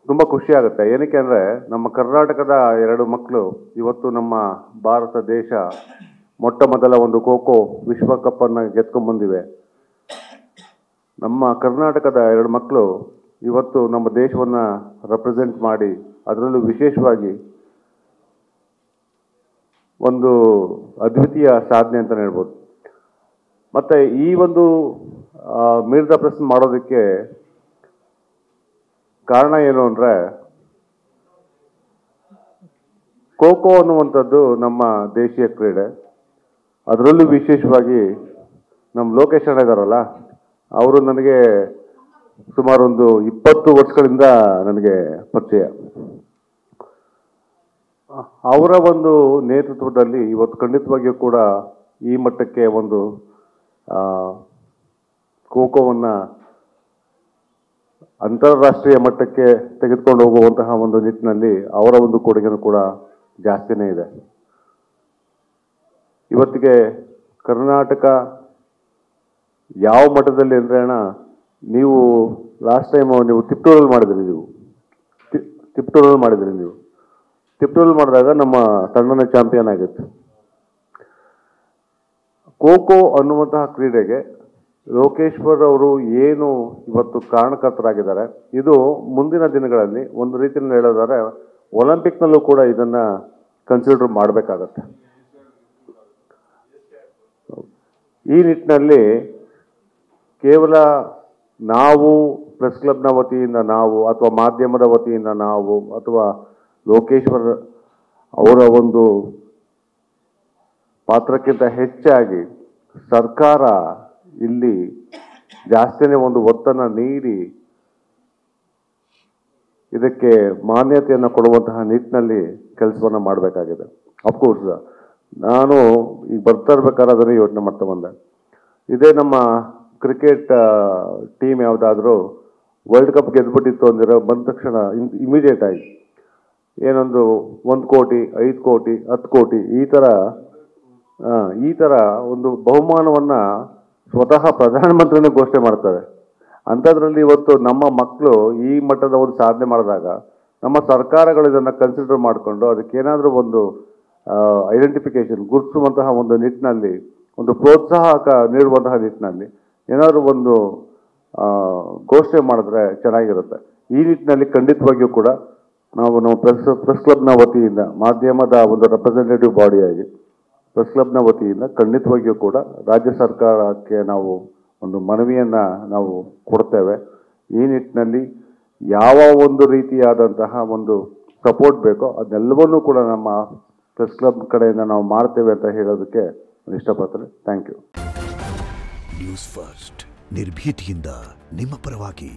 ತುಂಬ ಖುಷಿ ಆಗುತ್ತೆ. ಏನಕ್ಕೆ ಅಂದರೆ ನಮ್ಮ ಕರ್ನಾಟಕದ 2 ಮಕ್ಕಳು ಇವತ್ತು ನಮ್ಮ ಭಾರತ ದೇಶ ಮೊಟ್ಟ ಮೊದಲ ಒಂದು ಖೋ ವಿಶ್ವಕಪ್ಪನ್ನು ಗೆದ್ಕೊಂಡ್ಬಂದಿವೆ. ನಮ್ಮ ಕರ್ನಾಟಕದ 2 ಮಕ್ಕಳು ಇವತ್ತು ನಮ್ಮ ದೇಶವನ್ನು ರೆಪ್ರೆಸೆಂಟ್ ಮಾಡಿ, ಅದರಲ್ಲೂ ವಿಶೇಷವಾಗಿ ಒಂದು ಅದ್ವಿತೀಯ ಸಾಧನೆ ಅಂತಲೇ ಹೇಳ್ಬೋದು. ಮತ್ತು ಈ ಒಂದು ಮೀರಿದ ಪ್ರಶ್ನೆ ಮಾಡೋದಕ್ಕೆ ಕಾರಣ ಏನು ಅಂದರೆ, ಖೋ ಅನ್ನುವಂಥದ್ದು ನಮ್ಮ ದೇಶೀಯ ಕ್ರೀಡೆ. ಅದರಲ್ಲೂ ವಿಶೇಷವಾಗಿ ನಮ್ಮ ಲೋಕೇಶ್ ಅಣ್ಣ ಇದ್ದಾರಲ್ಲ, ಅವರು ನನಗೆ ಸುಮಾರು ಒಂದು 20 ವರ್ಷಗಳಿಂದ ನನಗೆ ಪರಿಚಯ. ಅವರ ಒಂದು ನೇತೃತ್ವದಲ್ಲಿ ಇವತ್ತು ಖಂಡಿತವಾಗಿಯೂ ಕೂಡ ಈ ಮಟ್ಟಕ್ಕೆ ಒಂದು ಖೋವನ್ನು ಅಂತಾರಾಷ್ಟ್ರೀಯ ಮಟ್ಟಕ್ಕೆ ತೆಗೆದುಕೊಂಡು ಹೋಗುವಂತಹ ಒಂದು ನಿಟ್ಟಿನಲ್ಲಿ ಅವರ ಒಂದು ಕೊಡುಗೆನೂ ಕೂಡ ಜಾಸ್ತಿನೇ ಇದೆ. ಇವತ್ತಿಗೆ ಕರ್ನಾಟಕ ಯಾವ ಮಟ್ಟದಲ್ಲಿ ಅಂದರೆ ಅಣ್ಣ, ನೀವು ಲಾಸ್ಟ್ ಟೈಮ್ ನೀವು ತಿಪ್ಟೂರಲ್ಲಿ ಮಾಡಿದ್ರಿ. ನೀವು ತಿಪ್ಟೂರಲ್ಲಿ ಮಾಡಿದಾಗ ನಮ್ಮ ತಂಡನ ಚಾಂಪಿಯನ್ ಆಗಿತ್ತು. ಖೋ ಅನ್ನುವಂತಹ ಕ್ರೀಡೆಗೆ ಲೋಕೇಶ್ವರ್ ಅವರು ಏನು ಇವತ್ತು ಕಾರಣಕರ್ತರಾಗಿದ್ದಾರೆ, ಇದು ಮುಂದಿನ ದಿನಗಳಲ್ಲಿ ಒಂದು ರೀತಿಯಲ್ಲಿ ಹೇಳೋದಾದ್ರೆ ಒಲಿಂಪಿಕ್ನಲ್ಲೂ ಕೂಡ ಇದನ್ನು ಕನ್ಸಿಡರ್ ಮಾಡಬೇಕಾಗತ್ತೆ. ಈ ನಿಟ್ಟಿನಲ್ಲಿ ಕೇವಲ ನಾವು ಪ್ರೆಸ್ ಕ್ಲಬ್ನ ವತಿಯಿಂದ ನಾವು, ಅಥವಾ ಮಾಧ್ಯಮದ ವತಿಯಿಂದ ನಾವು, ಅಥವಾ ಲೋಕೇಶ್ವರ್ ಅವರ ಒಂದು ಪಾತ್ರಕ್ಕಿಂತ ಹೆಚ್ಚಾಗಿ ಸರ್ಕಾರ ಇಲ್ಲಿ ಜಾಸ್ತಿನೇ ಒಂದು ಒತ್ತನ್ನು ನೀಡಿ ಇದಕ್ಕೆ ಮಾನ್ಯತೆಯನ್ನು ಕೊಡುವಂತಹ ನಿಟ್ಟಿನಲ್ಲಿ ಕೆಲಸವನ್ನು ಮಾಡಬೇಕಾಗಿದೆ. ಅಫ್ಕೋರ್ಸ್ ನಾನು ಈಗ ಬರ್ತಾ ಇರ್ಬೇಕಾದ್ರೆ ಅದನ್ನು ಯೋಚನೆ ಮಾಡ್ತಾ ಬಂದೆ. ಇದೇ ನಮ್ಮ ಕ್ರಿಕೆಟ್ ಟೀಮ್ ಯಾವುದಾದ್ರೂ ವರ್ಲ್ಡ್ ಕಪ್ ಗೆದ್ಬಿಟ್ಟಿತ್ತು ಅಂದಿರೋ ಬಂದ ತಕ್ಷಣ ಇಮಿಡಿಯೇಟ್ ಆಗಿ ಏನೊಂದು 1 ಕೋಟಿ, 5 ಕೋಟಿ, 10 ಕೋಟಿ ಈ ಥರ ಒಂದು ಬಹುಮಾನವನ್ನು ಸ್ವತಃ ಪ್ರಧಾನಮಂತ್ರಿನೇ ಘೋಷಣೆ ಮಾಡ್ತಾರೆ. ಅಂಥದ್ರಲ್ಲಿ ಇವತ್ತು ನಮ್ಮ ಮಕ್ಕಳು ಈ ಮಟ್ಟದ ಒಂದು ಸಾಧನೆ ಮಾಡಿದಾಗ ನಮ್ಮ ಸರ್ಕಾರಗಳು ಇದನ್ನು ಕನ್ಸಿಡರ್ ಮಾಡಿಕೊಂಡು ಅದಕ್ಕೇನಾದರೂ ಒಂದು ಐಡೆಂಟಿಫಿಕೇಶನ್ ಗುರುತಿಸುವಂತಹ ಒಂದು ನಿಟ್ಟಿನಲ್ಲಿ, ಒಂದು ಪ್ರೋತ್ಸಾಹಕ ನೀಡುವಂತಹ ನಿಟ್ಟಿನಲ್ಲಿ ಏನಾದರೂ ಒಂದು ಘೋಷಣೆ ಮಾಡಿದ್ರೆ ಚೆನ್ನಾಗಿರುತ್ತೆ. ಈ ನಿಟ್ಟಿನಲ್ಲಿ ಖಂಡಿತವಾಗಿಯೂ ಕೂಡ ನಾವು ಪ್ರೆಸ್ ಕ್ಲಬ್ನ ವತಿಯಿಂದ, ಮಾಧ್ಯಮದ ಒಂದು ರೆಪ್ರೆಸೆಂಟೇಟಿವ್ ಬಾಡಿಯಾಗಿ ಪ್ರೆಸ್ ಕ್ಲಬ್ನ ವತಿಯಿಂದ ಖಂಡಿತವಾಗಿಯೂ ಕೂಡ ರಾಜ್ಯ ಸರ್ಕಾರಕ್ಕೆ ನಾವು ಒಂದು ಮನವಿಯನ್ನು ನಾವು ಕೊಡ್ತೇವೆ. ಈ ನಿಟ್ಟಿನಲ್ಲಿ ಯಾವ ಒಂದು ರೀತಿಯಾದಂತಹ ಒಂದು ಸಪೋರ್ಟ್ ಬೇಕೋ ಅದೆಲ್ಲವನ್ನೂ ಕೂಡ ನಮ್ಮ ಪ್ರೆಸ್ ಕ್ಲಬ್ ಕಡೆಯಿಂದ ನಾವು ಮಾಡ್ತೇವೆ ಅಂತ ಹೇಳೋದಕ್ಕೆ ಇಷ್ಟಪಡ್ತೇನೆ. Thank you. ನ್ಯೂಸ್ ಫಸ್ಟ್, ನಿರ್ಭೀತಿಯಿಂದ ನಿಮ್ಮ ಪರವಾಗಿ.